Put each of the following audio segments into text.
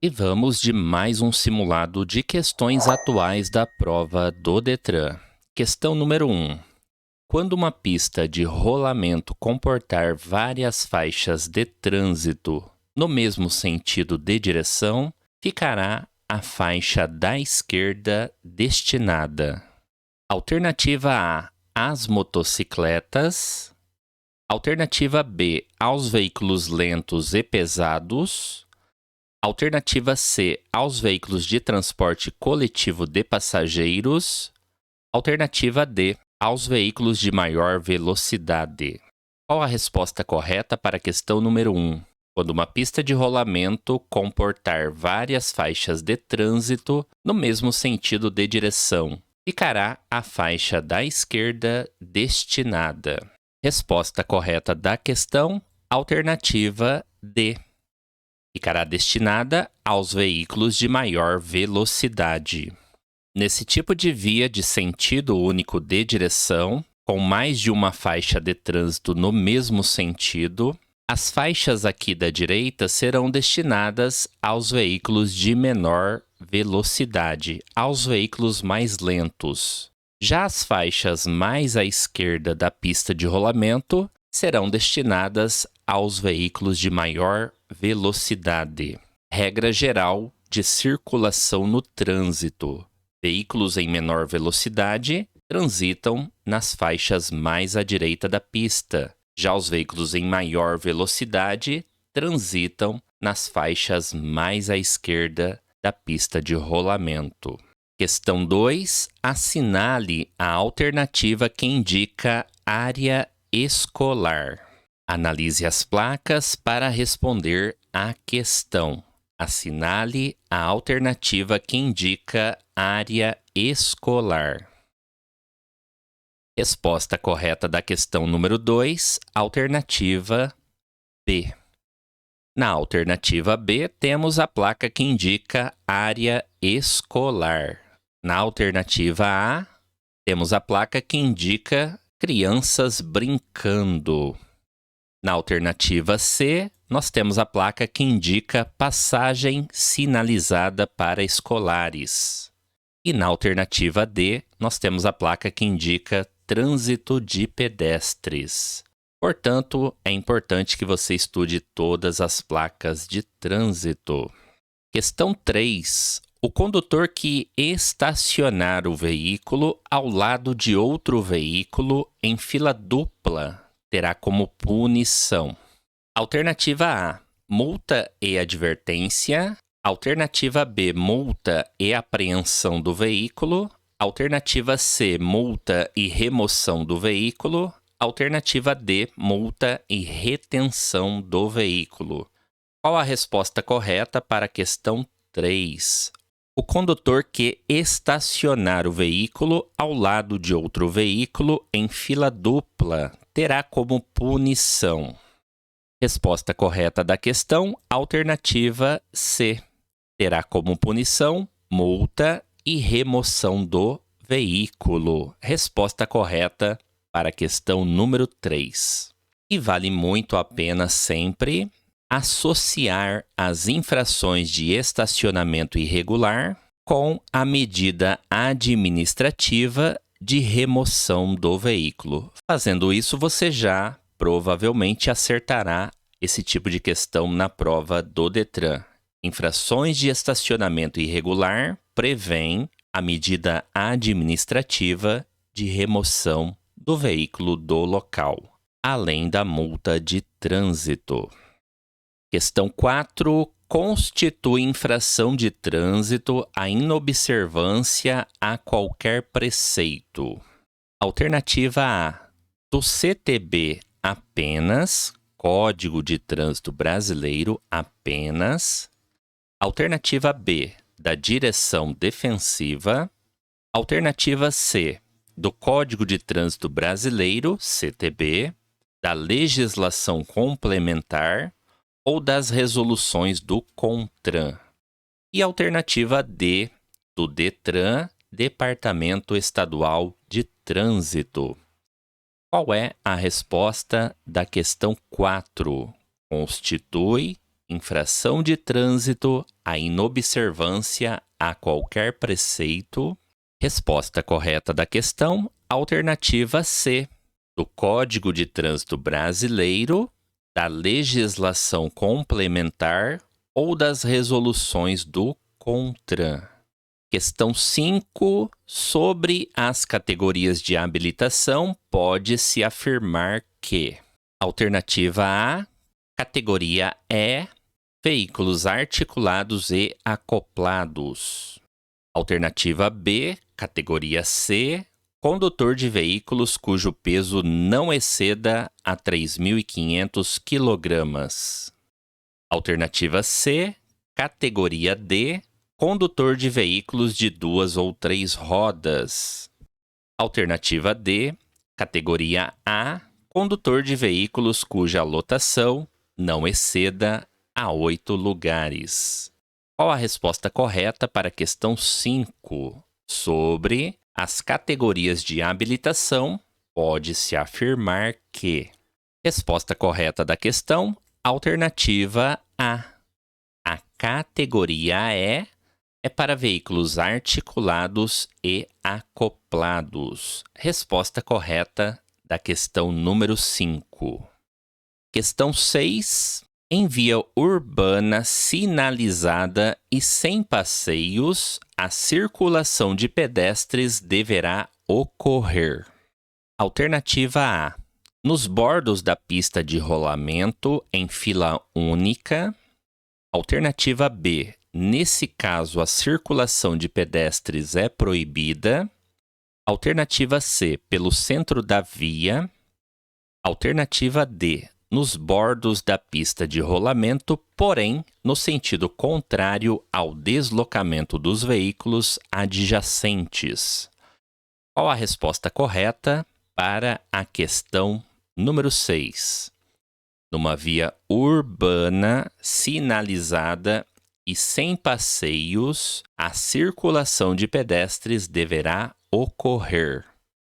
E vamos de mais um simulado de questões atuais da prova do Detran. Questão número 1. Quando uma pista de rolamento comportar várias faixas de trânsito no mesmo sentido de direção, ficará a faixa da esquerda destinada. Alternativa A, às motocicletas. Alternativa B, aos veículos lentos e pesados. Alternativa C, aos veículos de transporte coletivo de passageiros. Alternativa D, aos veículos de maior velocidade. Qual a resposta correta para a questão número 1? Quando uma pista de rolamento comportar várias faixas de trânsito no mesmo sentido de direção, ficará a faixa da esquerda destinada. Resposta correta da questão, alternativa D. Ficará destinada aos veículos de maior velocidade. Nesse tipo de via de sentido único de direção, com mais de uma faixa de trânsito no mesmo sentido, as faixas aqui da direita serão destinadas aos veículos de menor velocidade, aos veículos mais lentos. Já as faixas mais à esquerda da pista de rolamento serão destinadas aos veículos de maior velocidade. Regra geral de circulação no trânsito. Veículos em menor velocidade transitam nas faixas mais à direita da pista. Já os veículos em maior velocidade transitam nas faixas mais à esquerda da pista de rolamento. Questão 2. Assinale a alternativa que indica área escolar. Analise as placas para responder à questão. Assinale a alternativa que indica área escolar. Resposta correta da questão número 2, alternativa B. Na alternativa B, temos a placa que indica área escolar. Na alternativa A, temos a placa que indica crianças brincando. Na alternativa C, nós temos a placa que indica passagem sinalizada para escolares. E na alternativa D, nós temos a placa que indica trânsito de pedestres. Portanto, é importante que você estude todas as placas de trânsito. Questão 3. O condutor que estacionar o veículo ao lado de outro veículo em fila dupla terá como punição. Alternativa A, multa e advertência. Alternativa B, multa e apreensão do veículo. Alternativa C, multa e remoção do veículo. Alternativa D, multa e retenção do veículo. Qual a resposta correta para a questão 3? O condutor que estacionar o veículo ao lado de outro veículo em fila dupla terá como punição. Resposta correta da questão, alternativa C. Terá como punição multa e remoção do veículo. Resposta correta para a questão número 3. E vale muito a pena sempre associar as infrações de estacionamento irregular com a medida administrativa de remoção do veículo. Fazendo isso, você já provavelmente acertará esse tipo de questão na prova do Detran. Infrações de estacionamento irregular prevêem a medida administrativa de remoção do veículo do local, além da multa de trânsito. Questão 4. Constitui infração de trânsito a inobservância a qualquer preceito. Alternativa A. Do CTB apenas, Código de Trânsito Brasileiro apenas. Alternativa B. Da Direção Defensiva. Alternativa C. Do Código de Trânsito Brasileiro, CTB. Da Legislação Complementar ou das resoluções do CONTRAN. E alternativa D, do DETRAN, Departamento Estadual de Trânsito. Qual é a resposta da questão 4? Constitui infração de trânsito, a inobservância a qualquer preceito. Resposta correta da questão, alternativa C, do Código de Trânsito Brasileiro, da legislação complementar ou das resoluções do CONTRAN. Questão 5. Sobre as categorias de habilitação, pode-se afirmar que: alternativa A, categoria E, veículos articulados e acoplados. Alternativa B, categoria C, condutor de veículos cujo peso não exceda a 3.500 kg. Alternativa C, categoria D, condutor de veículos de 2 ou 3 rodas. Alternativa D, categoria A, condutor de veículos cuja lotação não exceda a 8 lugares. Qual a resposta correta para a questão 5? Sobre as categorias de habilitação, pode-se afirmar que: resposta correta da questão, alternativa A. A categoria E é para veículos articulados e acoplados. Resposta correta da questão número 5. Questão 6. Em via urbana sinalizada e sem passeios, a circulação de pedestres deverá ocorrer. Alternativa A. Nos bordos da pista de rolamento em fila única. Alternativa B. Nesse caso, a circulação de pedestres é proibida. Alternativa C. Pelo centro da via. Alternativa D. Nos bordos da pista de rolamento, porém, no sentido contrário ao deslocamento dos veículos adjacentes. Qual a resposta correta para a questão número 6? Numa via urbana, sinalizada e sem passeios, a circulação de pedestres deverá ocorrer.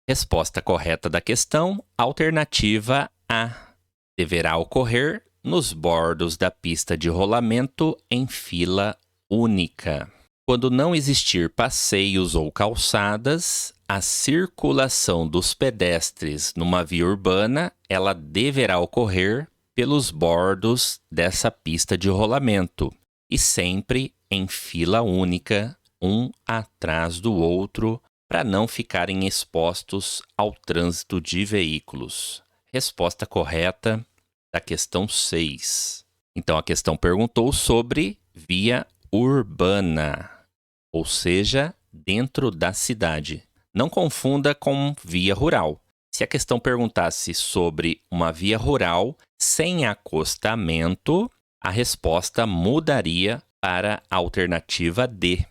Resposta correta da questão, alternativa A. Deverá ocorrer nos bordos da pista de rolamento em fila única. Quando não existir passeios ou calçadas, a circulação dos pedestres numa via urbana, ela deverá ocorrer pelos bordos dessa pista de rolamento e sempre em fila única, um atrás do outro, para não ficarem expostos ao trânsito de veículos. Resposta correta da questão 6. Então, a questão perguntou sobre via urbana, ou seja, dentro da cidade. Não confunda com via rural. Se a questão perguntasse sobre uma via rural sem acostamento, a resposta mudaria para a alternativa D.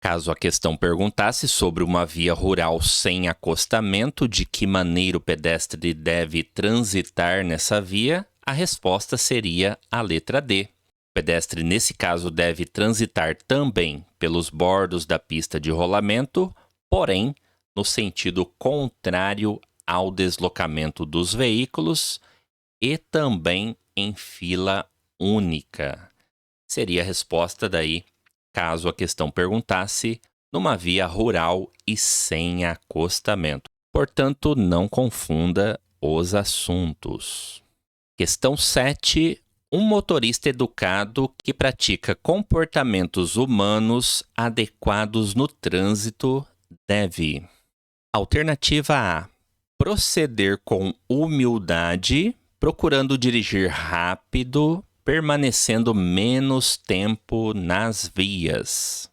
Caso a questão perguntasse sobre uma via rural sem acostamento, de que maneira o pedestre deve transitar nessa via, a resposta seria a letra D. O pedestre, nesse caso, deve transitar também pelos bordos da pista de rolamento, porém, no sentido contrário ao deslocamento dos veículos e também em fila única. Seria a resposta daí, caso a questão perguntasse numa via rural e sem acostamento. Portanto, não confunda os assuntos. Questão 7. Um motorista educado que pratica comportamentos humanos adequados no trânsito deve: alternativa A. Proceder com humildade, procurando dirigir rápido, permanecendo menos tempo nas vias.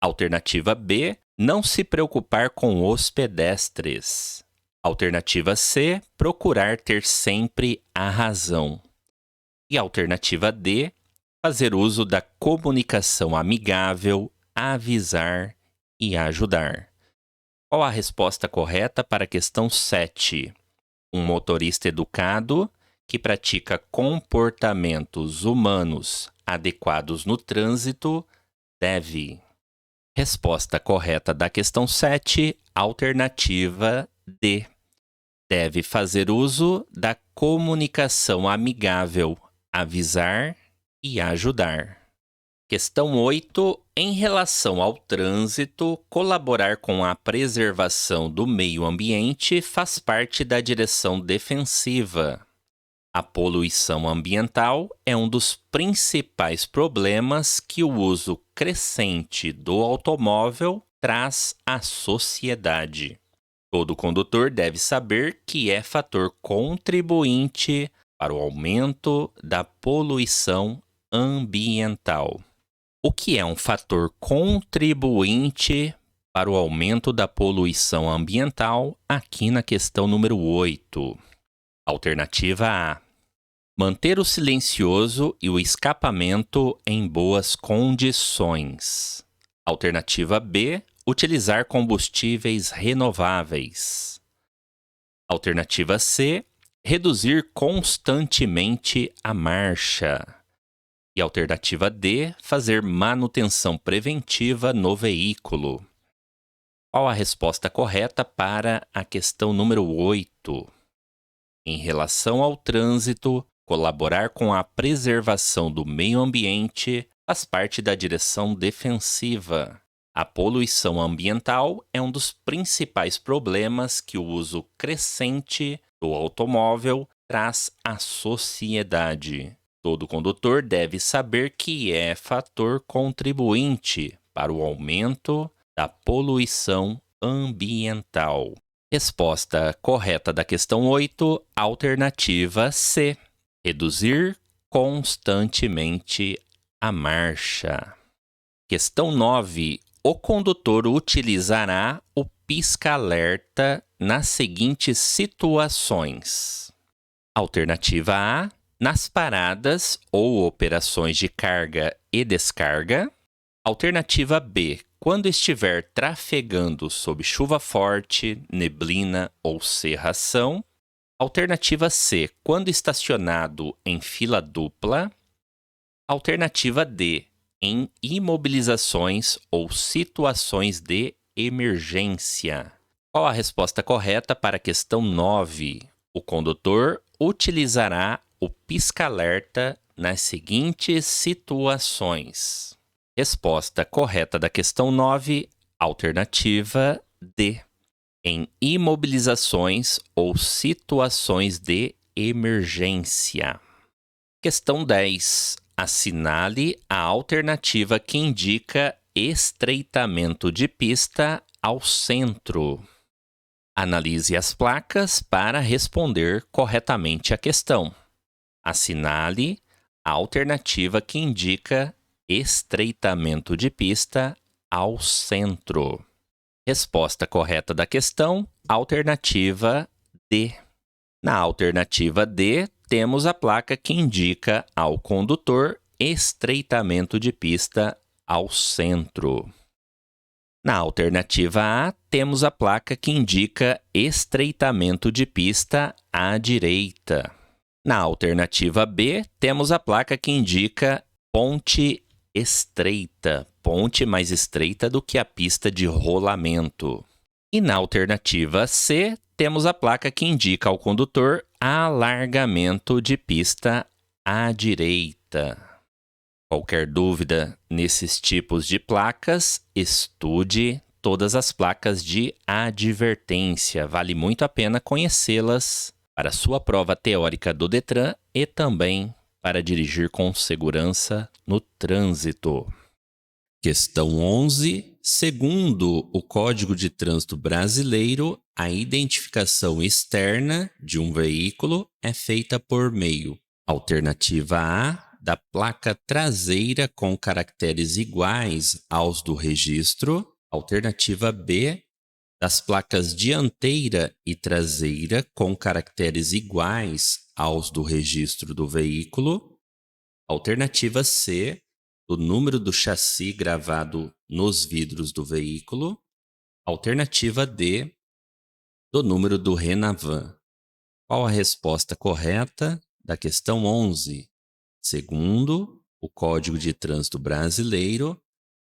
Alternativa B. Não se preocupar com os pedestres. Alternativa C. Procurar ter sempre a razão. E alternativa D. Fazer uso da comunicação amigável, avisar e ajudar. Qual a resposta correta para a questão 7? Um motorista educado que pratica comportamentos humanos adequados no trânsito deve. Resposta correta da questão 7, alternativa D. Deve fazer uso da comunicação amigável, avisar e ajudar. Questão 8. Em relação ao trânsito, colaborar com a preservação do meio ambiente faz parte da direção defensiva. A poluição ambiental é um dos principais problemas que o uso crescente do automóvel traz à sociedade. Todo condutor deve saber que é fator contribuinte para o aumento da poluição ambiental. O que é um fator contribuinte para o aumento da poluição ambiental aqui na questão número 8? Alternativa A. Manter o silencioso e o escapamento em boas condições. Alternativa B. Utilizar combustíveis renováveis. Alternativa C. Reduzir constantemente a marcha. E alternativa D. Fazer manutenção preventiva no veículo. Qual a resposta correta para a questão número 8? Em relação ao trânsito, colaborar com a preservação do meio ambiente faz parte da direção defensiva. A poluição ambiental é um dos principais problemas que o uso crescente do automóvel traz à sociedade. Todo condutor deve saber que é fator contribuinte para o aumento da poluição ambiental. Resposta correta da questão 8, alternativa C. Reduzir constantemente a marcha. Questão 9. O condutor utilizará o pisca-alerta nas seguintes situações. Alternativa A. Nas paradas ou operações de carga e descarga. Alternativa B. Quando estiver trafegando sob chuva forte, neblina ou cerração. Alternativa C. Quando estacionado em fila dupla. Alternativa D. Em imobilizações ou situações de emergência. Qual a resposta correta para a questão 9? O condutor utilizará o pisca-alerta nas seguintes situações. Resposta correta da questão 9, alternativa D. Em imobilizações ou situações de emergência. Questão 10. Assinale a alternativa que indica estreitamento de pista ao centro. Analise as placas para responder corretamente a questão. Assinale a alternativa que indica estreitamento de pista ao centro. Resposta correta da questão, alternativa D. Na alternativa D, temos a placa que indica ao condutor estreitamento de pista ao centro. Na alternativa A, temos a placa que indica estreitamento de pista à direita. Na alternativa B, temos a placa que indica ponte estreita, ponte mais estreita do que a pista de rolamento. E na alternativa C, temos a placa que indica ao condutor alargamento de pista à direita. Qualquer dúvida nesses tipos de placas, estude todas as placas de advertência. Vale muito a pena conhecê-las para sua prova teórica do Detran e também para dirigir com segurança no trânsito. Questão 11. Segundo o Código de Trânsito Brasileiro, a identificação externa de um veículo é feita por meio. Alternativa A, da placa traseira com caracteres iguais aos do registro. Alternativa B, das placas dianteira e traseira com caracteres iguais aos do registro do veículo. Alternativa C, do número do chassi gravado nos vidros do veículo. Alternativa D, do número do Renavan. Qual a resposta correta da questão 11? Segundo o Código de Trânsito Brasileiro,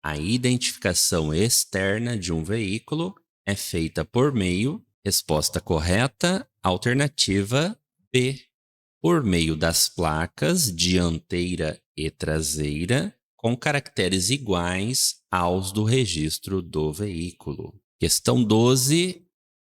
a identificação externa de um veículo é feita por meio. Resposta correta, alternativa B. por meio das placas dianteira e traseira, com caracteres iguais aos do registro do veículo. Questão 12.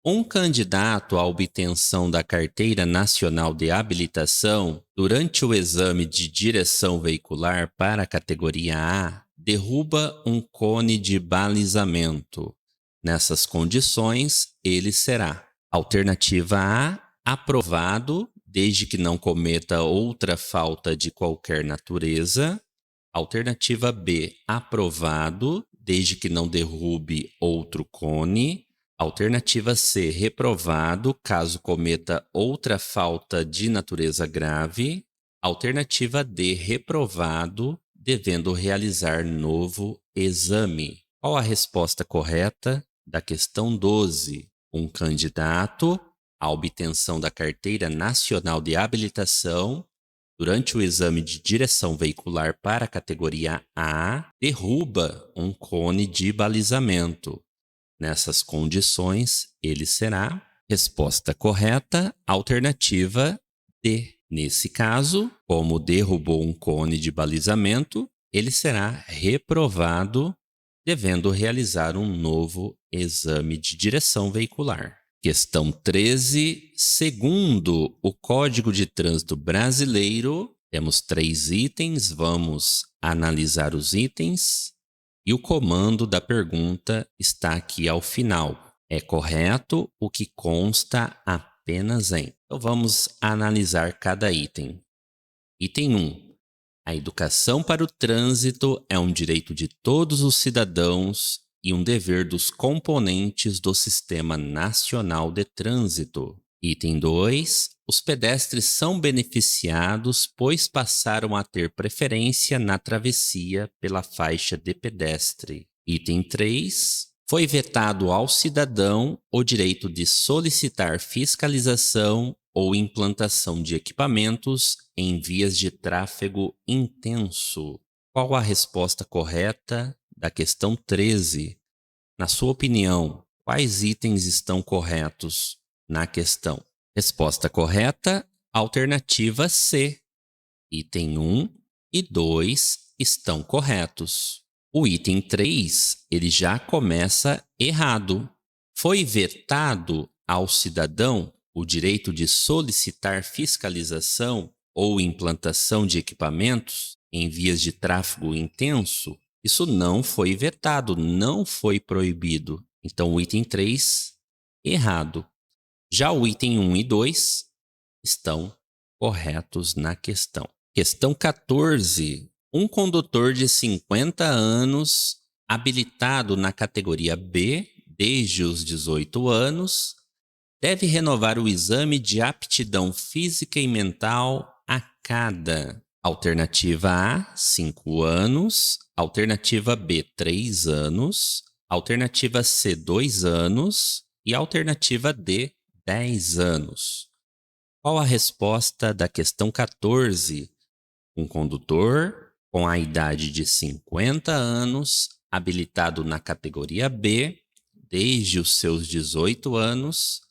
Um candidato à obtenção da Carteira Nacional de Habilitação, durante o exame de direção veicular para a categoria A, derruba um cone de balizamento. Nessas condições, ele será: alternativa A, aprovado, desde que não cometa outra falta de qualquer natureza. Alternativa B, aprovado, desde que não derrube outro cone. Alternativa C, reprovado, caso cometa outra falta de natureza grave. Alternativa D, reprovado, devendo realizar novo exame. Qual a resposta correta da questão 12? Um candidato à obtenção da Carteira Nacional de Habilitação, durante o exame de direção veicular para a categoria A, derruba um cone de balizamento. Nessas condições, ele será: resposta correta, alternativa D. Nesse caso, como derrubou um cone de balizamento, ele será reprovado, devendo realizar um novo exame de direção veicular. Questão 13. Segundo o Código de Trânsito Brasileiro, temos 3 itens, vamos analisar os itens. E o comando da pergunta está aqui ao final. É correto o que consta apenas em. Então vamos analisar cada item. Item 1. A educação para o trânsito é um direito de todos os cidadãos e um dever dos componentes do Sistema Nacional de Trânsito. Item 2. Os pedestres são beneficiados, pois passaram a ter preferência na travessia pela faixa de pedestre. Item 3. Foi vetado ao cidadão o direito de solicitar fiscalização ou implantação de equipamentos em vias de tráfego intenso. Qual a resposta correta da questão 13? Na sua opinião, quais itens estão corretos na questão? Resposta correta, alternativa C. Item 1 e 2 estão corretos. O item 3, ele já começa errado. Foi vetado ao cidadão o direito de solicitar fiscalização ou implantação de equipamentos em vias de tráfego intenso? Isso não foi vetado, não foi proibido. Então, o item 3, errado. Já o item 1 e 2 estão corretos na questão. Questão 14. Um condutor de 50 anos, habilitado na categoria B desde os 18 anos, deve renovar o exame de aptidão física e mental a cada: alternativa A, 5 anos, alternativa B, 3 anos, alternativa C, 2 anos e alternativa D, 10 anos. Qual a resposta da questão 14? Um condutor com a idade de 50 anos, habilitado na categoria B desde os seus 18 anos,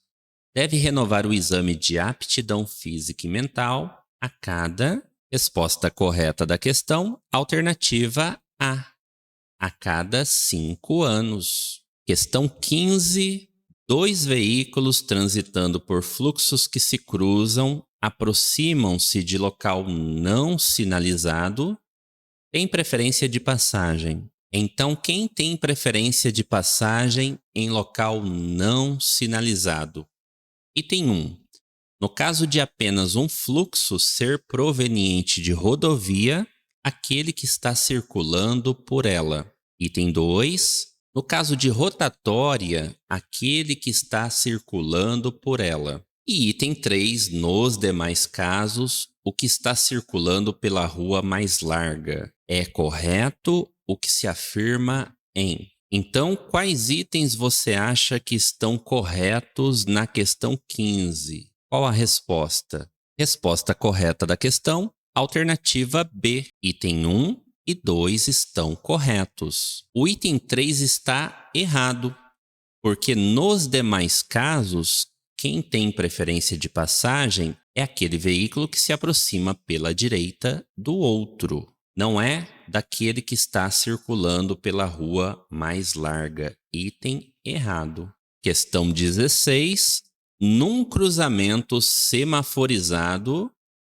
deve renovar o exame de aptidão física e mental a cada. Resposta correta da questão, alternativa A cada 5 anos. Questão 15. 2 veículos transitando por fluxos que se cruzam, aproximam-se de local não sinalizado, têm preferência de passagem. Então, quem tem preferência de passagem em local não sinalizado? Item 1. No caso de apenas um fluxo ser proveniente de rodovia, aquele que está circulando por ela. Item 2. No caso de rotatória, aquele que está circulando por ela. E item 3. Nos demais casos, o que está circulando pela rua mais larga. É correto o que se afirma em. Então, quais itens você acha que estão corretos na questão 15? Qual a resposta? Resposta correta da questão, alternativa B. Item 1 e 2 estão corretos. O item 3 está errado, porque nos demais casos, quem tem preferência de passagem é aquele veículo que se aproxima pela direita do outro. Não é daquele que está circulando pela rua mais larga. Item errado. Questão 16. Num cruzamento semaforizado,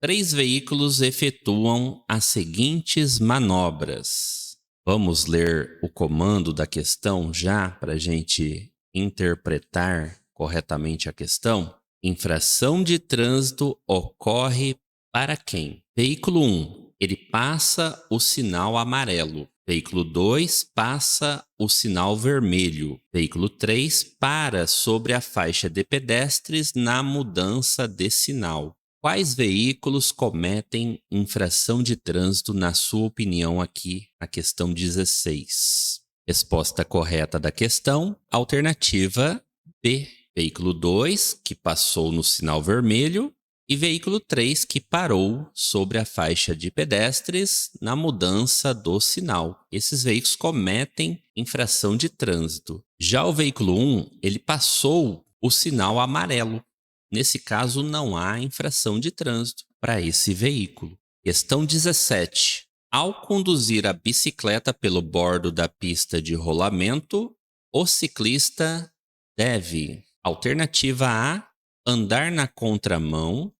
3 veículos efetuam as seguintes manobras. Vamos ler o comando da questão já para a gente interpretar corretamente a questão? Infração de trânsito ocorre para quem? Veículo 1, ele passa o sinal amarelo. Veículo 2 passa o sinal vermelho. Veículo 3 para sobre a faixa de pedestres na mudança de sinal. Quais veículos cometem infração de trânsito, na sua opinião, aqui na questão 16? Resposta correta da questão, alternativa B. Veículo 2, que passou no sinal vermelho, e veículo 3, que parou sobre a faixa de pedestres na mudança do sinal. Esses veículos cometem infração de trânsito. Já o veículo 1, ele passou o sinal amarelo. Nesse caso, não há infração de trânsito para esse veículo. Questão 17. Ao conduzir a bicicleta pelo bordo da pista de rolamento, o ciclista deve: alternativa A, andar na contramão.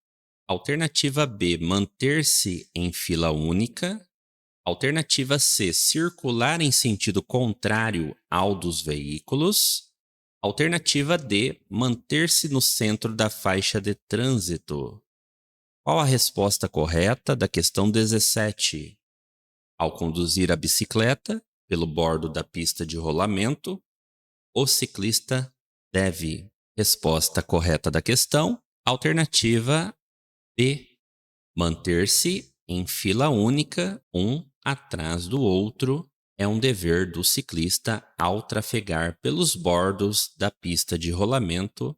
Alternativa B, manter-se em fila única. Alternativa C, circular em sentido contrário ao dos veículos. Alternativa D, manter-se no centro da faixa de trânsito. Qual a resposta correta da questão 17? Ao conduzir a bicicleta pelo bordo da pista de rolamento, o ciclista deve. Resposta correta da questão, alternativa B. Manter-se em fila única, um atrás do outro, é um dever do ciclista ao trafegar pelos bordos da pista de rolamento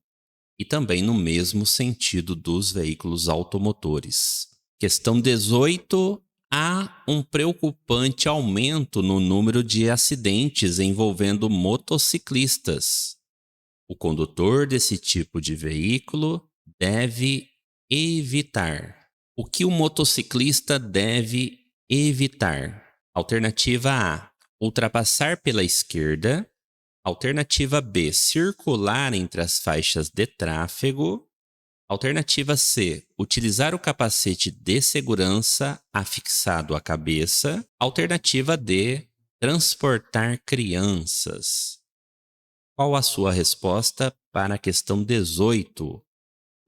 e também no mesmo sentido dos veículos automotores. Questão 18. Há um preocupante aumento no número de acidentes envolvendo motociclistas. O condutor desse tipo de veículo deve evitar. O que o motociclista deve evitar? Alternativa A, ultrapassar pela esquerda. Alternativa B, circular entre as faixas de tráfego. Alternativa C, utilizar o capacete de segurança afixado à cabeça. Alternativa D, transportar crianças. Qual a sua resposta para a questão 18?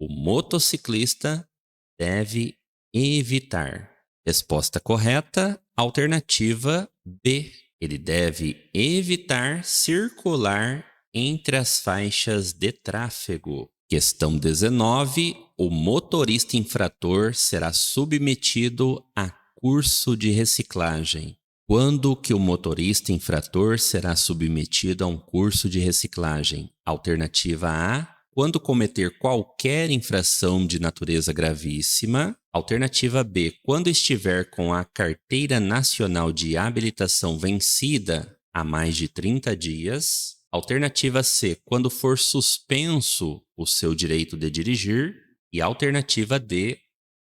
O motociclista deve evitar. Resposta correta, alternativa B. Ele deve evitar circular entre as faixas de tráfego. Questão 19. O motorista infrator será submetido a curso de reciclagem. Quando que o motorista infrator será submetido a um curso de reciclagem? Alternativa A, quando cometer qualquer infração de natureza gravíssima. Alternativa B, quando estiver com a Carteira Nacional de Habilitação vencida há mais de 30 dias. Alternativa C, quando for suspenso o seu direito de dirigir. E alternativa D,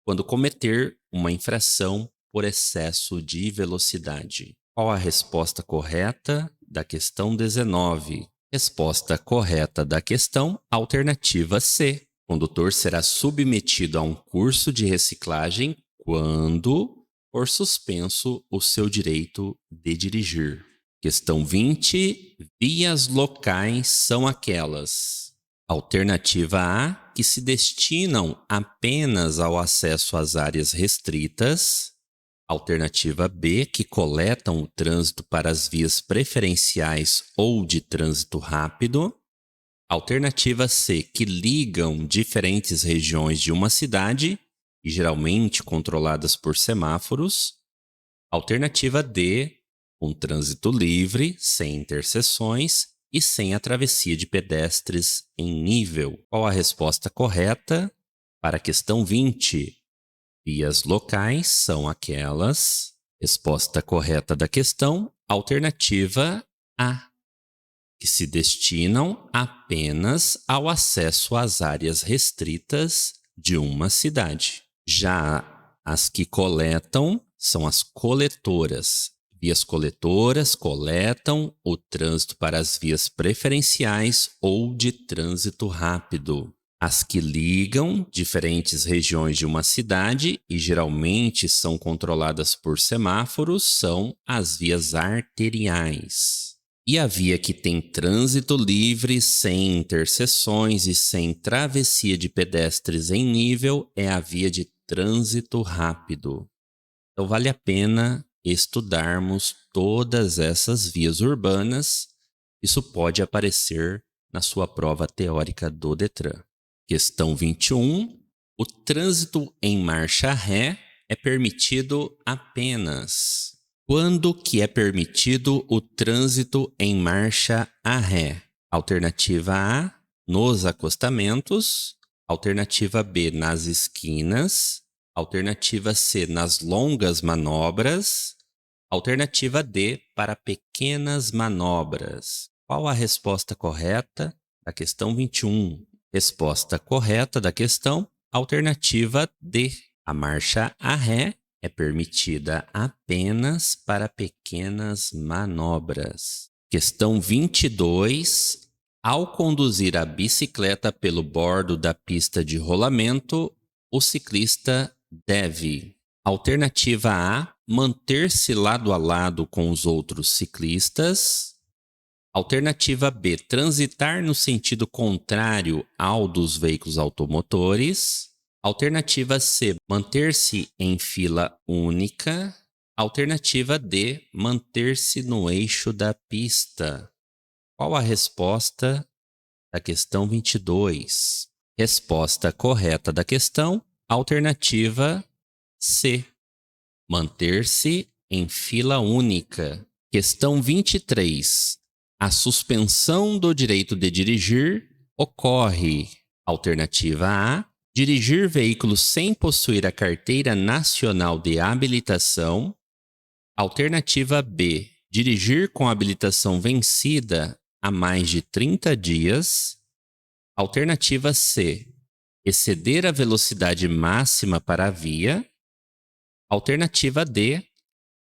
quando cometer uma infração por excesso de velocidade. Qual a resposta correta da questão 19? Resposta correta da questão, alternativa C. O condutor será submetido a um curso de reciclagem quando for suspenso o seu direito de dirigir. Questão 20. Vias locais são aquelas. Alternativa A, que se destinam apenas ao acesso às áreas restritas. Alternativa B, que coletam o trânsito para as vias preferenciais ou de trânsito rápido. Alternativa C, que ligam diferentes regiões de uma cidade, e geralmente controladas por semáforos. Alternativa D, um trânsito livre, sem interseções e sem a travessia de pedestres em nível. Qual a resposta correta para a questão 20? Vias locais são aquelas. Resposta correta da questão, alternativa A, que se destinam apenas ao acesso às áreas restritas de uma cidade. Já as que coletam são as coletoras. Vias coletoras coletam o trânsito para as vias preferenciais ou de trânsito rápido. As que ligam diferentes regiões de uma cidade e geralmente são controladas por semáforos são as vias arteriais. E a via que tem trânsito livre, sem interseções e sem travessia de pedestres em nível é a via de trânsito rápido. Então vale a pena estudarmos todas essas vias urbanas. Isso pode aparecer na sua prova teórica do Detran. Questão 21. O trânsito em marcha ré é permitido apenas. Quando que é permitido o trânsito em marcha a ré? Alternativa A, nos acostamentos. Alternativa B, nas esquinas. Alternativa C, nas longas manobras. Alternativa D, para pequenas manobras. Qual a resposta correta da questão 21? Resposta correta da questão, alternativa D. A marcha a ré é permitida apenas para pequenas manobras. Questão 22. Ao conduzir a bicicleta pelo bordo da pista de rolamento, o ciclista deve: alternativa A, manter-se lado a lado com os outros ciclistas. Alternativa B, transitar no sentido contrário ao dos veículos automotores. Alternativa C, manter-se em fila única. Alternativa D, manter-se no eixo da pista. Qual a resposta da questão 22? Resposta correta da questão, alternativa C, manter-se em fila única. Questão 23. A suspensão do direito de dirigir ocorre. Alternativa A, dirigir veículos sem possuir a carteira nacional de habilitação. Alternativa B, dirigir com habilitação vencida há mais de 30 dias. Alternativa C, exceder a velocidade máxima para a via. Alternativa D,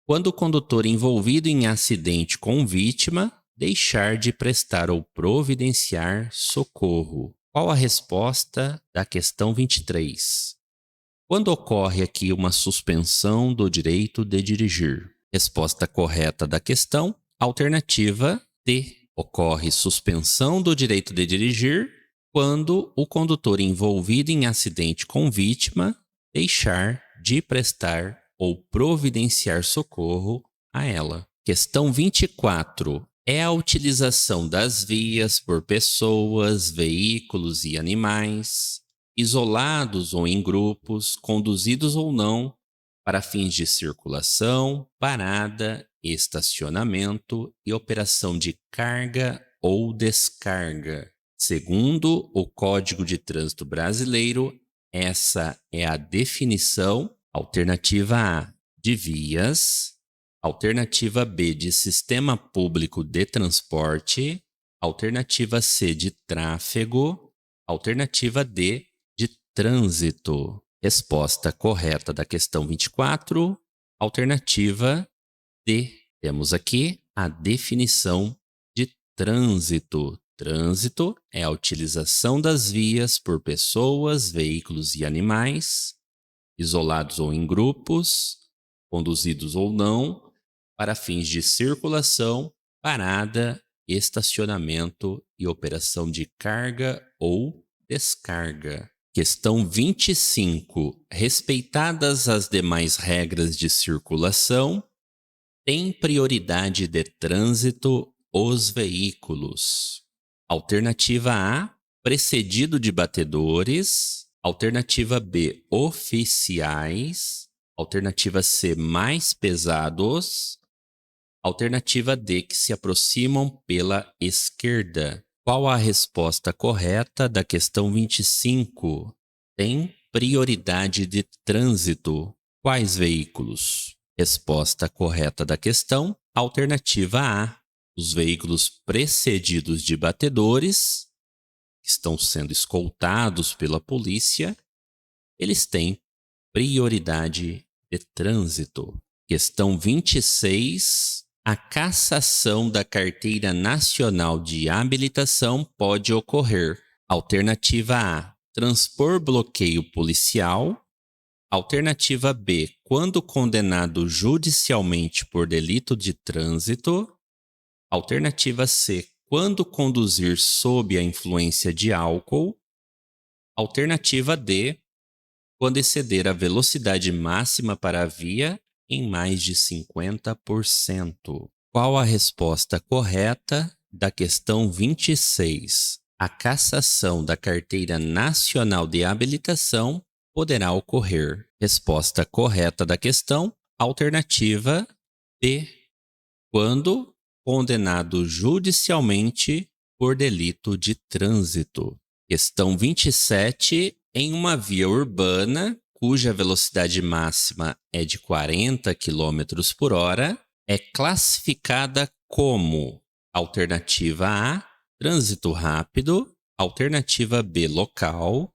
quando o condutor envolvido em acidente com vítima deixar de prestar ou providenciar socorro. Qual a resposta da questão 23? Quando ocorre aqui uma suspensão do direito de dirigir? Resposta correta da questão, alternativa D. Ocorre suspensão do direito de dirigir quando o condutor envolvido em acidente com vítima deixar de prestar ou providenciar socorro a ela. Questão 24. É a utilização das vias por pessoas, veículos e animais, isolados ou em grupos, conduzidos ou não, para fins de circulação, parada, estacionamento e operação de carga ou descarga. Segundo o Código de Trânsito Brasileiro, essa é a definição. Alternativa A, de vias. Alternativa B, de sistema público de transporte. Alternativa C, de tráfego. Alternativa D, de trânsito. Resposta correta da questão 24. Alternativa D. Temos aqui a definição de trânsito. Trânsito é a utilização das vias por pessoas, veículos e animais, isolados ou em grupos, conduzidos ou não, para fins de circulação, parada, estacionamento e operação de carga ou descarga. Questão 25. Respeitadas as demais regras de circulação, tem prioridade de trânsito os veículos. Alternativa A, precedido de batedores. Alternativa B, oficiais. Alternativa C, mais pesados. Alternativa D, que se aproximam pela esquerda. Qual a resposta correta da questão 25? Tem prioridade de trânsito. Quais veículos? Resposta correta da questão, alternativa A. Os veículos precedidos de batedores, que estão sendo escoltados pela polícia, eles têm prioridade de trânsito. Questão 26. A cassação da Carteira Nacional de Habilitação pode ocorrer. Alternativa A, transpor bloqueio policial. Alternativa B, quando condenado judicialmente por delito de trânsito. Alternativa C, quando conduzir sob a influência de álcool. Alternativa D, quando exceder a velocidade máxima para a via em mais de 50%. Qual a resposta correta da questão 26? A cassação da Carteira Nacional de Habilitação poderá ocorrer. Resposta correta da questão, alternativa B, quando condenado judicialmente por delito de trânsito. Questão 27. Em uma via urbana, cuja velocidade máxima é de 40 km por hora, é classificada como alternativa A, trânsito rápido, alternativa B, local,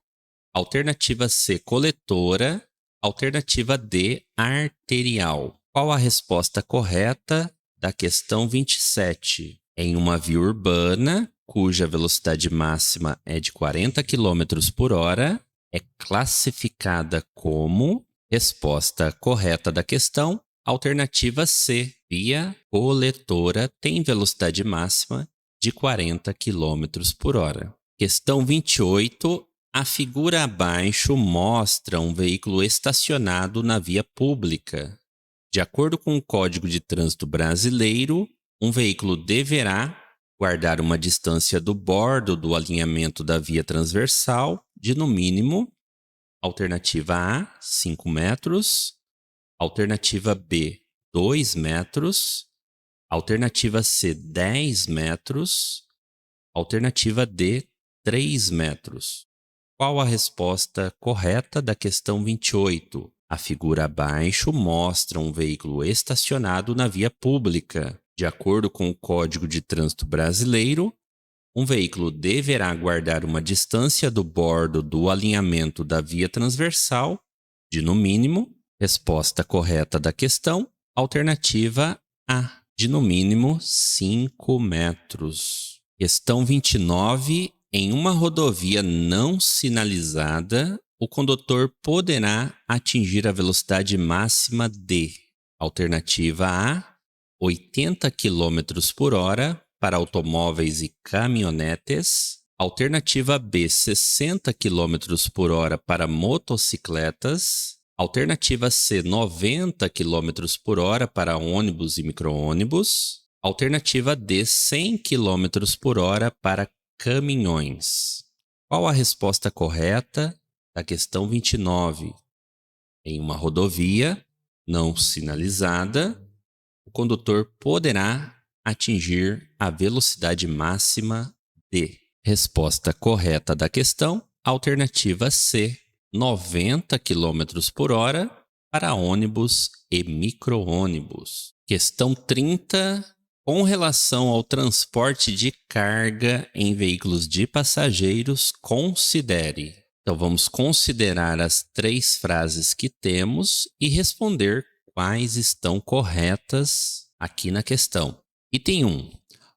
alternativa C, coletora, alternativa D, arterial. Qual a resposta correta da questão 27? Em uma via urbana, cuja velocidade máxima é de 40 km por hora, é classificada como, resposta correta da questão, alternativa C, via coletora tem velocidade máxima de 40 km por hora. Questão 28. A figura abaixo mostra um veículo estacionado na via pública. De acordo com o Código de Trânsito Brasileiro, um veículo deverá guardar uma distância do bordo do alinhamento da via transversal de, no mínimo, alternativa A, 5 metros, alternativa B, 2 metros, alternativa C, 10 metros, alternativa D, 3 metros. Qual a resposta correta da questão 28? A figura abaixo mostra um veículo estacionado na via pública. De acordo com o Código de Trânsito Brasileiro, um veículo deverá guardar uma distância do bordo do alinhamento da via transversal de, no mínimo, resposta correta da questão, alternativa A, de no mínimo 5 metros. Questão 29. Em uma rodovia não sinalizada, o condutor poderá atingir a velocidade máxima de, alternativa A, 80 km por hora para automóveis e caminhonetes, alternativa B, 60 km por hora para motocicletas, alternativa C, 90 km por hora para ônibus e micro-ônibus, alternativa D, 100 km por hora para caminhões. Qual a resposta correta da questão 29? Em uma rodovia não sinalizada, o condutor poderá atingir a velocidade máxima de. Resposta correta da questão, alternativa C, 90 km por hora para ônibus e micro-ônibus. Questão 30. Com relação ao transporte de carga em veículos de passageiros, considere. Então, vamos considerar as 3 frases que temos e responder quais estão corretas aqui na questão. Item 1.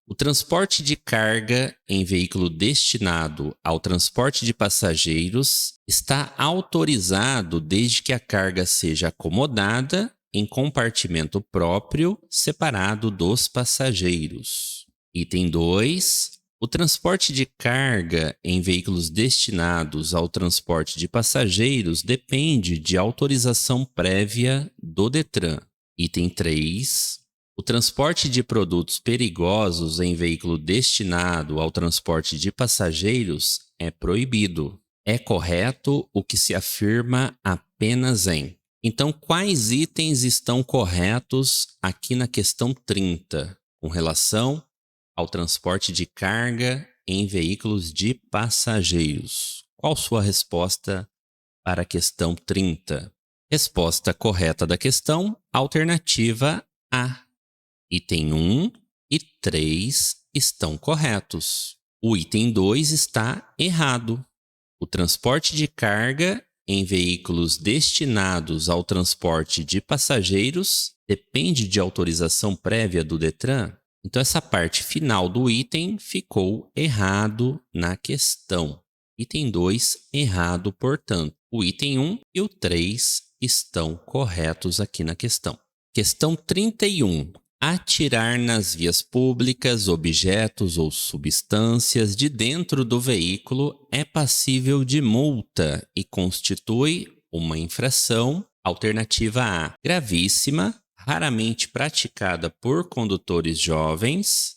O transporte de carga em veículo destinado ao transporte de passageiros está autorizado desde que a carga seja acomodada em compartimento próprio, separado dos passageiros. Item 2. O transporte de carga em veículos destinados ao transporte de passageiros depende de autorização prévia do Detran. Item 3. O transporte de produtos perigosos em veículo destinado ao transporte de passageiros é proibido. É correto o que se afirma apenas em. Então, quais itens estão corretos aqui na questão 30, com relação ao transporte de carga em veículos de passageiros? Qual sua resposta para a questão 30? Resposta correta da questão, alternativa A. Item 1 e 3 estão corretos. O item 2 está errado. O transporte de carga em veículos destinados ao transporte de passageiros depende de autorização prévia do Detran? Então, essa parte final do item ficou errado na questão. Item 2, errado, portanto. O item 1 e o 3 estão corretos aqui na questão. Questão 31. Atirar nas vias públicas objetos ou substâncias de dentro do veículo é passível de multa e constitui uma infração. Alternativa A, gravíssima, raramente praticada por condutores jovens.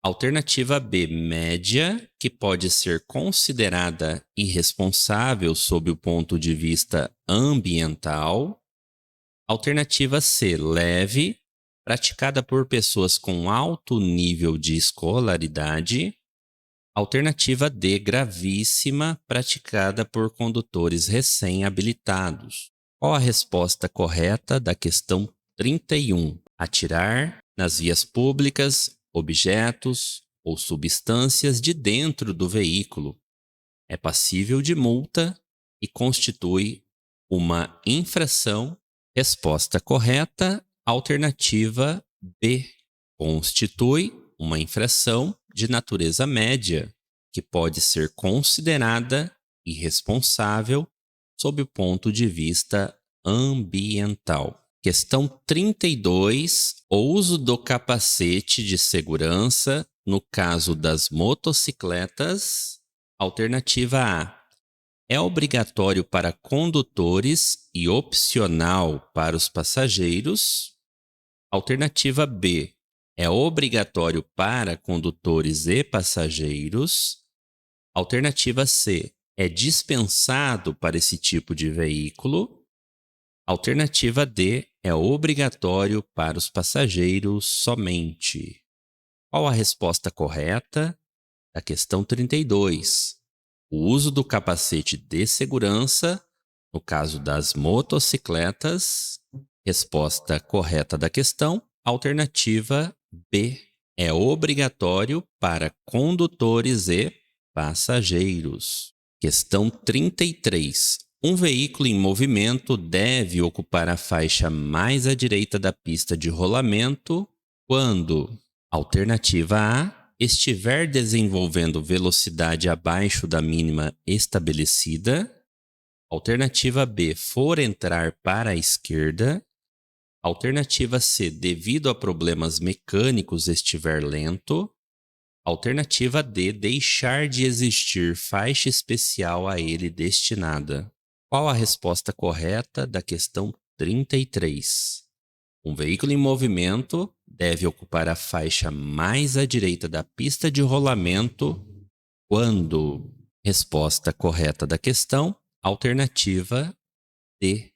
Alternativa B, média, que pode ser considerada irresponsável sob o ponto de vista ambiental. Alternativa C, leve, praticada por pessoas com alto nível de escolaridade. Alternativa D, gravíssima, praticada por condutores recém-habilitados. Qual a resposta correta da questão 31? Atirar nas vias públicas objetos ou substâncias de dentro do veículo é passível de multa e constitui uma infração. Resposta correta, alternativa B. Constitui uma infração de natureza média, que pode ser considerada irresponsável sob o ponto de vista ambiental. Questão 32. O uso do capacete de segurança no caso das motocicletas. Alternativa A. É obrigatório para condutores e opcional para os passageiros. Alternativa B. É obrigatório para condutores e passageiros. Alternativa C. É dispensado para esse tipo de veículo. Alternativa D. É obrigatório para os passageiros somente. Qual a resposta correta da questão 32? O uso do capacete de segurança, no caso das motocicletas. Resposta correta da questão, alternativa B. É obrigatório para condutores e passageiros. Questão 33. Um veículo em movimento deve ocupar a faixa mais à direita da pista de rolamento quando? Alternativa A. Estiver desenvolvendo velocidade abaixo da mínima estabelecida. Alternativa B, for entrar para a esquerda. Alternativa C, devido a problemas mecânicos estiver lento. Alternativa D, deixar de existir faixa especial a ele destinada. Qual a resposta correta da questão 33? Um veículo em movimento deve ocupar a faixa mais à direita da pista de rolamento quando? Resposta correta da questão, alternativa D.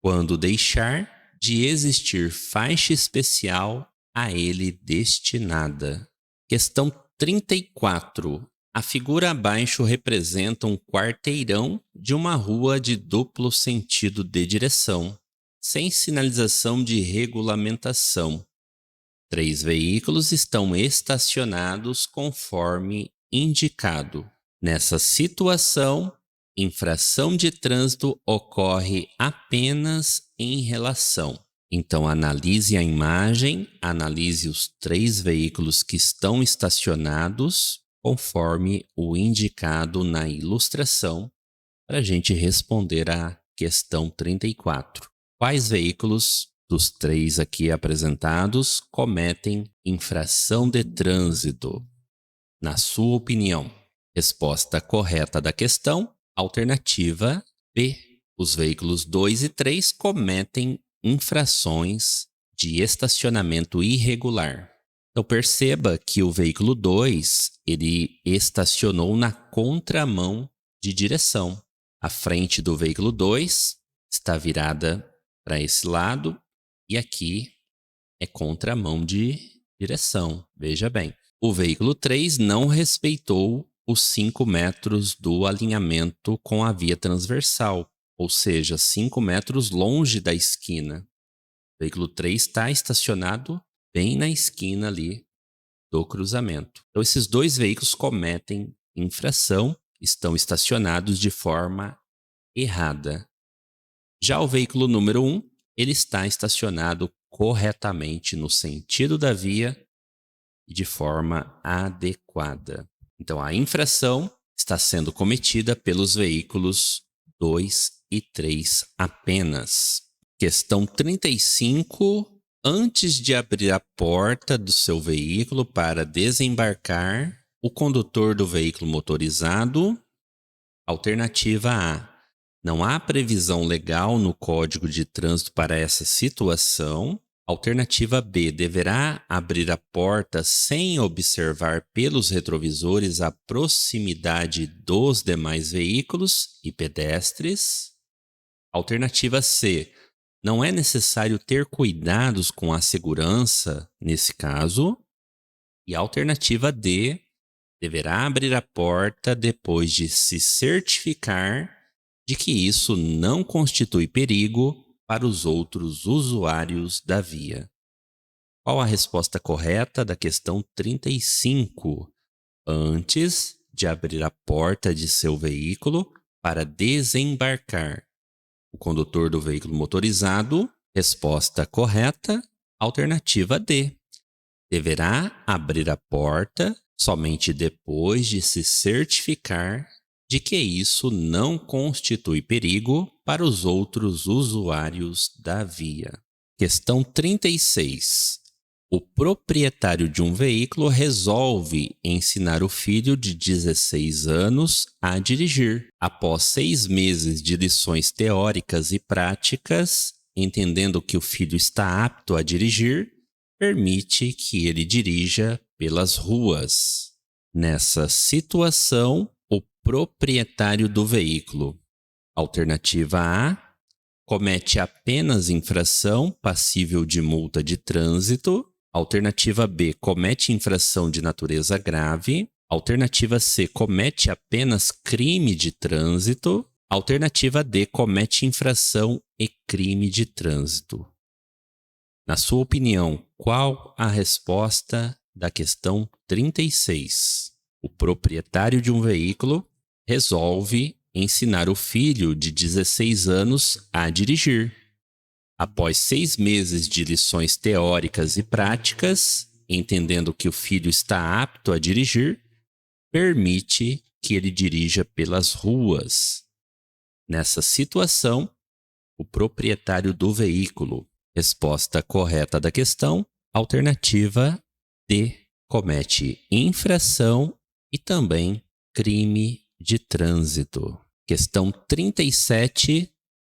Quando deixar de existir faixa especial a ele destinada. Questão 34. A figura abaixo representa um quarteirão de uma rua de duplo sentido de direção, sem sinalização de regulamentação. 3 veículos estão estacionados conforme indicado. Nessa situação, infração de trânsito ocorre apenas em relação. Então, analise a imagem, analise os 3 veículos que estão estacionados conforme o indicado na ilustração para a gente responder à questão 34. Quais veículos dos 3 aqui apresentados cometem infração de trânsito? Na sua opinião, resposta correta da questão, alternativa B. Os veículos 2 e 3 cometem infrações de estacionamento irregular. Então perceba que o veículo 2, ele estacionou na contramão de direção. A frente do veículo 2 está virada para esse lado e aqui é contramão de direção. Veja bem. O veículo 3 não respeitou os 5 metros do alinhamento com a via transversal, ou seja, 5 metros longe da esquina. O veículo 3 está estacionado bem na esquina ali do cruzamento. Então, esses 2 veículos cometem infração, estão estacionados de forma errada. Já o veículo número 1, ele está estacionado corretamente no sentido da via e de forma adequada. Então, a infração está sendo cometida pelos veículos 2 e 3 apenas. Questão 35. Antes de abrir a porta do seu veículo para desembarcar, o condutor do veículo motorizado. Alternativa A. Não há previsão legal no Código de Trânsito para essa situação. Alternativa B. Deverá abrir a porta sem observar pelos retrovisores a proximidade dos demais veículos e pedestres. Alternativa C. Não é necessário ter cuidados com a segurança nesse caso. E alternativa D. Deverá abrir a porta depois de se certificar de que isso não constitui perigo para os outros usuários da via. Qual a resposta correta da questão 35? Antes de abrir a porta de seu veículo para desembarcar. O condutor do veículo motorizado, resposta correta, alternativa D. Deverá abrir a porta somente depois de se certificar de que isso não constitui perigo para os outros usuários da via. Questão 36. O proprietário de um veículo resolve ensinar o filho de 16 anos a dirigir. Após 6 meses de lições teóricas e práticas, entendendo que o filho está apto a dirigir, permite que ele dirija pelas ruas. Nessa situação, o proprietário do veículo. Alternativa A. Comete apenas infração passível de multa de trânsito. Alternativa B. Comete infração de natureza grave. Alternativa C. Comete apenas crime de trânsito. Alternativa D. Comete infração e crime de trânsito. Na sua opinião, qual a resposta da questão 36? O proprietário de um veículo resolve ensinar o filho de 16 anos a dirigir. Após 6 meses de lições teóricas e práticas, entendendo que o filho está apto a dirigir, permite que ele dirija pelas ruas. Nessa situação, o proprietário do veículo. Resposta correta da questão, alternativa D. Comete infração e também crime de trânsito. Questão 37.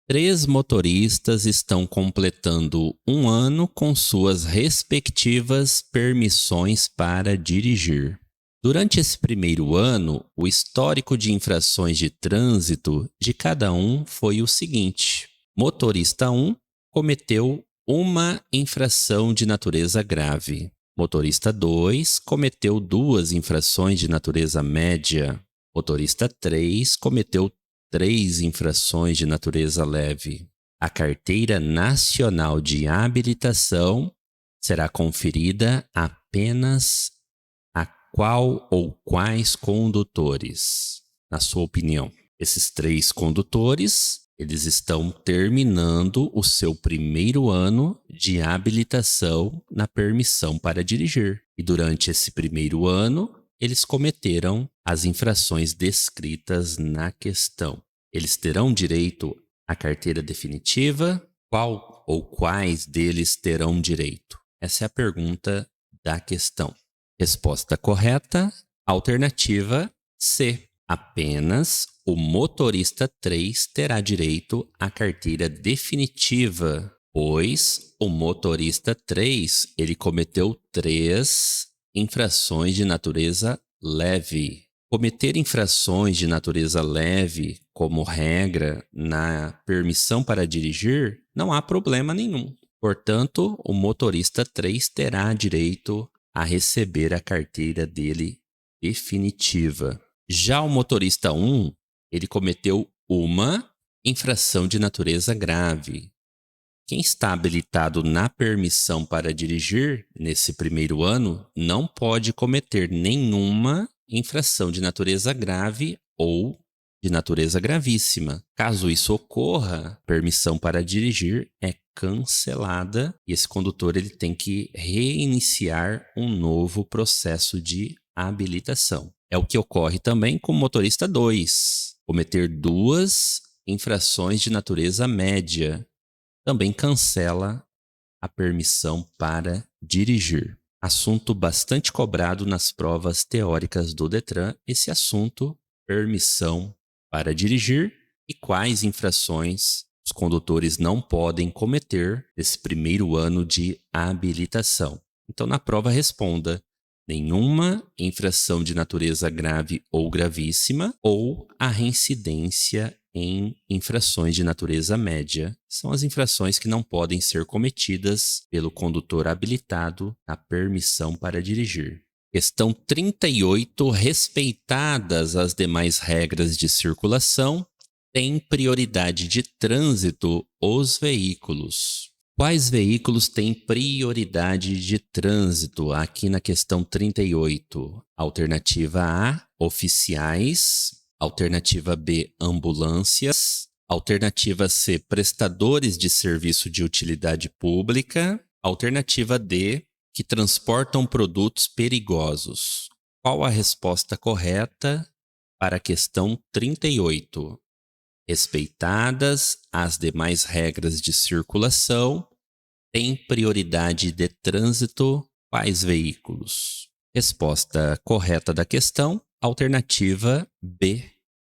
3 motoristas estão completando 1 ano com suas respectivas permissões para dirigir. Durante esse primeiro ano, o histórico de infrações de trânsito de cada um foi o seguinte: motorista 1 cometeu uma infração de natureza grave. Motorista 2 cometeu 2 infrações de natureza média. Motorista 3 cometeu 3 infrações de natureza leve. A Carteira Nacional de Habilitação será conferida apenas a qual ou quais condutores? Na sua opinião, esses 3 condutores, eles estão terminando o seu primeiro ano de habilitação na permissão para dirigir. E durante esse primeiro ano, eles cometeram as infrações descritas na questão. Eles terão direito à carteira definitiva? Qual ou quais deles terão direito? Essa é a pergunta da questão. Resposta correta, alternativa C. Apenas o motorista 3 terá direito à carteira definitiva, pois o motorista 3 ele cometeu 3 infrações de natureza leve. Cometer infrações de natureza leve, como regra, na permissão para dirigir, não há problema nenhum. Portanto, o motorista 3 terá direito a receber a carteira dele definitiva. Já o motorista 1, ele cometeu uma infração de natureza grave. Quem está habilitado na permissão para dirigir nesse primeiro ano não pode cometer nenhuma infração de natureza grave ou de natureza gravíssima. Caso isso ocorra, a permissão para dirigir é cancelada e esse condutor ele tem que reiniciar um novo processo de habilitação. É o que ocorre também com o motorista 2. Cometer 2 infrações de natureza média também cancela a permissão para dirigir. Assunto bastante cobrado nas provas teóricas do Detran, esse assunto, permissão para dirigir e quais infrações os condutores não podem cometer nesse primeiro ano de habilitação. Então, na prova, responda: nenhuma infração de natureza grave ou gravíssima ou a reincidência em infrações de natureza média. São as infrações que não podem ser cometidas pelo condutor habilitado na permissão para dirigir. Questão 38. Respeitadas as demais regras de circulação, têm prioridade de trânsito os veículos. Quais veículos têm prioridade de trânsito? Aqui na questão 38. Alternativa A, oficiais. Alternativa B, ambulâncias. Alternativa C, prestadores de serviço de utilidade pública. Alternativa D, que transportam produtos perigosos. Qual a resposta correta para a questão 38? Respeitadas as demais regras de circulação, tem prioridade de trânsito quais veículos? Resposta correta da questão, alternativa B.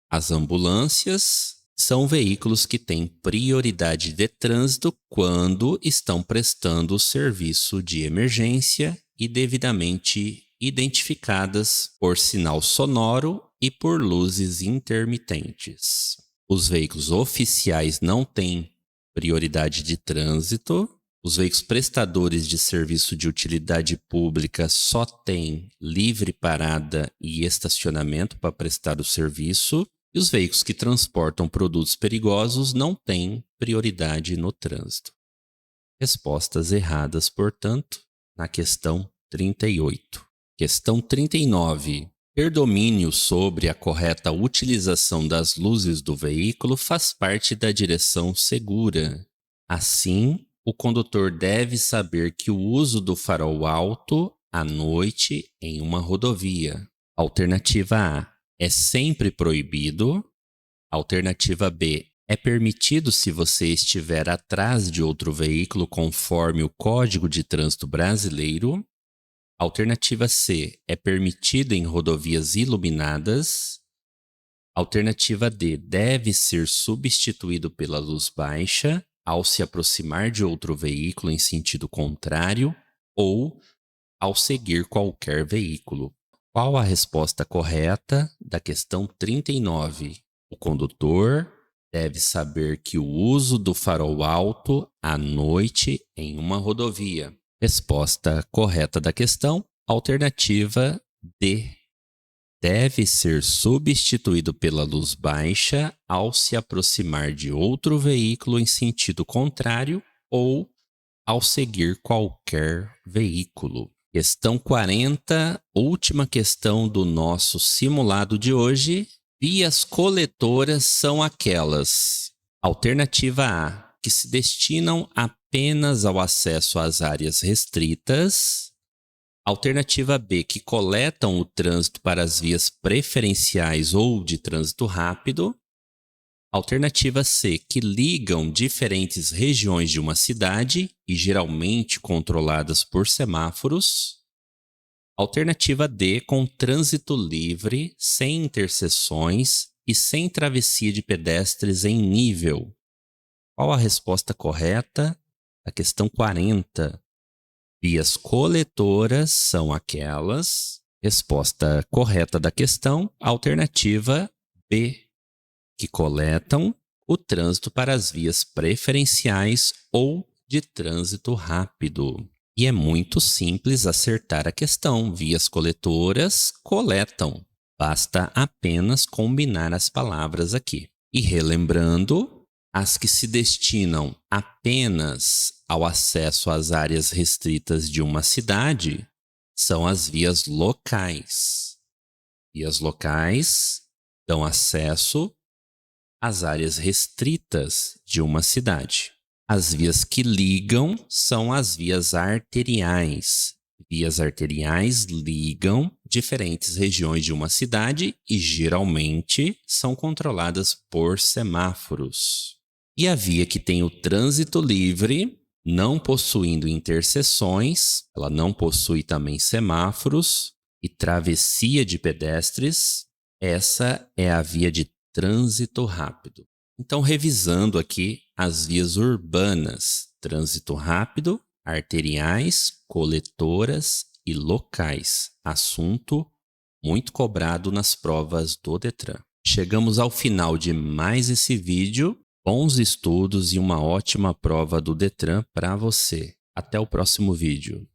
As ambulâncias são veículos que têm prioridade de trânsito quando estão prestando serviço de emergência e devidamente identificadas por sinal sonoro e por luzes intermitentes. Os veículos oficiais não têm prioridade de trânsito. Os veículos prestadores de serviço de utilidade pública só têm livre parada e estacionamento para prestar o serviço. E os veículos que transportam produtos perigosos não têm prioridade no trânsito. Respostas erradas, portanto, na questão 38. Questão 39. Ter domínio sobre a correta utilização das luzes do veículo faz parte da direção segura. Assim, o condutor deve saber que o uso do farol alto à noite em uma rodovia. Alternativa A, é sempre proibido. Alternativa B, é permitido se você estiver atrás de outro veículo conforme o Código de Trânsito Brasileiro. Alternativa C, é permitido em rodovias iluminadas. Alternativa D, deve ser substituído pela luz baixa ao se aproximar de outro veículo em sentido contrário ou ao seguir qualquer veículo. Qual a resposta correta da questão 39? O condutor deve saber que o uso do farol alto à noite em uma rodovia. Resposta correta da questão, alternativa D. Deve ser substituído pela luz baixa ao se aproximar de outro veículo em sentido contrário ou ao seguir qualquer veículo. Questão 40, última questão do nosso simulado de hoje. Vias coletoras são aquelas. Alternativa A, que se destinam apenas ao acesso às áreas restritas. Alternativa B, que coletam o trânsito para as vias preferenciais ou de trânsito rápido. Alternativa C, que ligam diferentes regiões de uma cidade e geralmente controladas por semáforos. Alternativa D, com trânsito livre, sem interseções e sem travessia de pedestres em nível. Qual a resposta correta? A questão 40. Vias coletoras são aquelas. Resposta correta da questão, alternativa B, que coletam o trânsito para as vias preferenciais ou de trânsito rápido. E é muito simples acertar a questão. Vias coletoras coletam. Basta apenas combinar as palavras aqui. E relembrando, as que se destinam apenas ao acesso às áreas restritas de uma cidade são as vias locais. Vias locais dão acesso às áreas restritas de uma cidade. As vias que ligam são as vias arteriais. Vias arteriais ligam diferentes regiões de uma cidade e geralmente são controladas por semáforos. E a via que tem o trânsito livre, não possuindo interseções, ela não possui também semáforos e travessia de pedestres, essa é a via de trânsito rápido. Então, revisando aqui as vias urbanas, trânsito rápido, arteriais, coletoras e locais. Assunto muito cobrado nas provas do Detran. Chegamos ao final de mais esse vídeo. Bons estudos e uma ótima prova do Detran para você. Até o próximo vídeo.